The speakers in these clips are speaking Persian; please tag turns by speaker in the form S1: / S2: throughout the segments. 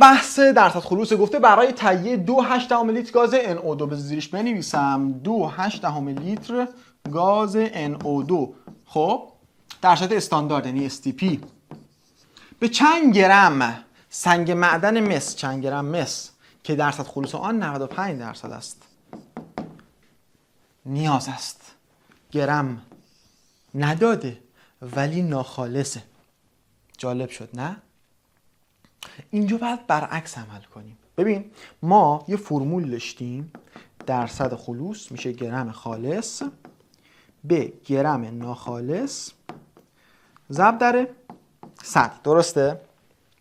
S1: بحث درصد خلوص گفته برای تهیه 2.8 لیتر گاز NO2 به زیرش بنویسم 2.8 لیتر گاز NO2 خب درصد استاندارد یعنی STP به چند گرم سنگ معدن مس چند گرم مس که درصد خلوص آن 95% است نیاز است. گرم نداده ولی ناخالصه. جالب شد نه؟ اینجا باید برعکس عمل کنیم. ببین ما یه فرمول داشتیم درصد خلوص میشه گرم خالص به گرم ناخالص ضرب در 100. درسته؟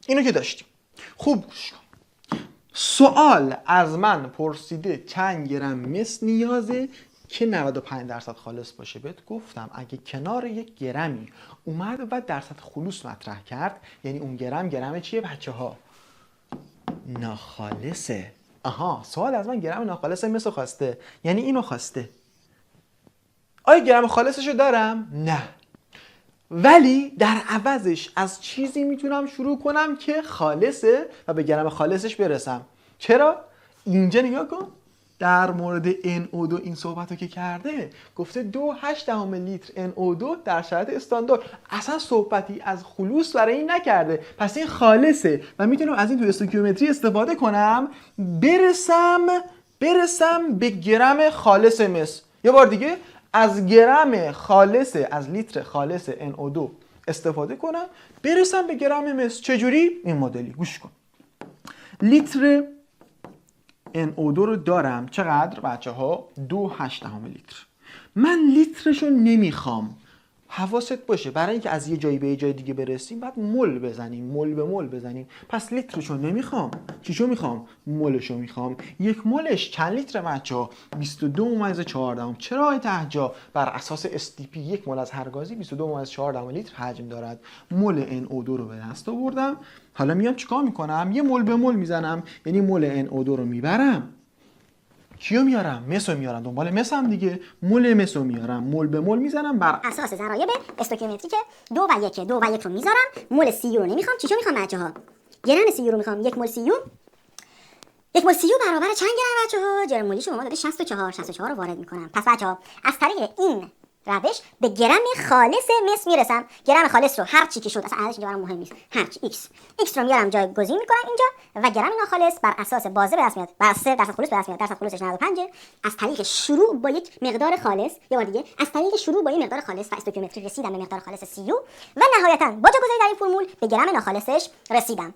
S1: اینو که داشتیم. خوب گوش کن. سوال از من پرسیده چند گرم مس نیازه که 95% خالص باشه. بهت گفتم اگه کنار یک گرمی اومد و درصد خلوص مطرح کرد یعنی اون گرم چیه بچه ها؟ ناخالصه. آها سوال از من گرم ناخالص مس خواسته یعنی اینو خواسته. آیا گرم خالصشو دارم؟ نه. ولی در عوضش از چیزی میتونم شروع کنم که خالصه و به گرم خالصش برسم. چرا؟ اینجا نگاه کن. در مورد NO2 این صحبت رو که کرده گفته 2.8 لیتر NO2 در شرایط استاندارد. اصلا صحبتی از خلوص برای این نکرده. پس این خالصه و میتونم از این تو استوکیومتری استفاده کنم برسم به گرم خالص مس. یه بار دیگه از گرم خالص از لیتر خالص NO2 استفاده کنم برسم به گرم مس. چجوری؟ این مدلی. گوش کن. لیتر NO2 رو دارم چقدر بچه ها؟ 2.8 لیتر. من لیترشو نمیخوام. حواست باشه برای اینکه از یه جایی به یه جای دیگه برسیم باید مول بزنیم، مول به مول بزنیم. پس لیترشو نمیخوام. چیشو میخوام؟ مولشو میخوام. یک مولش چند لیتر بچه ها؟ 22.14. چرا آقای طهجا؟ بر اساس STP یک مول از هر گازی 22.14 لیتر حجم دارد. مول NO2 رو به دست آوردم. حالا میام چیکار میکنم؟ یه مول به مول میزنم. یعنی مول NO2 رو میبرم. چیو میارم؟ مس رو میارم. دنبال مس هم دیگه. مول مس رو میارم. مول به مول میزنم بر
S2: اساس ضرایب استوکیومتریک 2 و 1 رو میذارم. مول CU رو نمیخوام. چیشو میخوام بچه‌ها؟ گرم CU رو میخوام. یک مول CU برابر چند گرم بچه‌ها؟ جرم مولیشو به ما داده 64 رو وارد میکنم. پس بچه‌ها از طریق این روش به گرم خالص مس میرسم. گرم خالص رو هر چی که شد اصلا عددش اینجا برام مهم نیست. هر چی x رو میارم جایگزین میکنم اینجا و گرم ناخالص بر اساس بازه به دست میاد. بر اساس درصد خلوص به دست میاد. درصد خلوصش 95 از طریق شروع با یک مقدار خالص. یه بار دیگه از طریق شروع با یک مقدار خالص و استوکیومتری رسیدم به مقدار خالص CU و نهایتا با جاگذاری در این فرمول به گرم ناخالصش رسیدم.